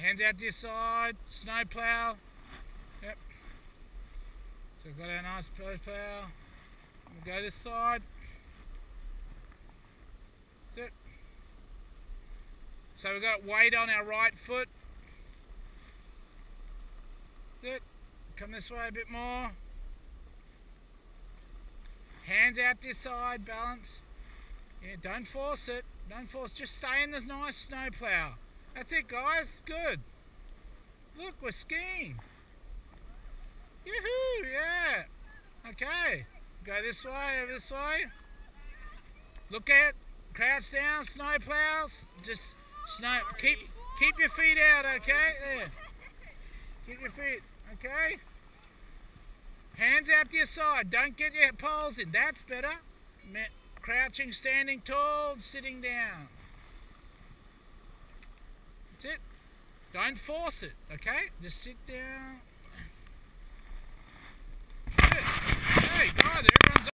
Hands out this side, snow plough. Yep. So we've got our nice snow plough. We'll go this side. That's it. So we've got weight on our right foot. That's it. Come this way a bit more. Hands out this side, balance. Yeah, don't force it. Don't force. Just stay in this nice snow plough. That's it, guys. Good. Look, we're skiing. Yoo-hoo, yeah. Okay. Go this way, over this way. Look at, crouch down, snow plows. Just snow. Keep your feet out, okay? There. Keep your feet, okay? Hands out to your side. Don't get your poles in. That's better. Crouching, standing tall, sitting down. That's it. Don't force it, okay? Just sit down.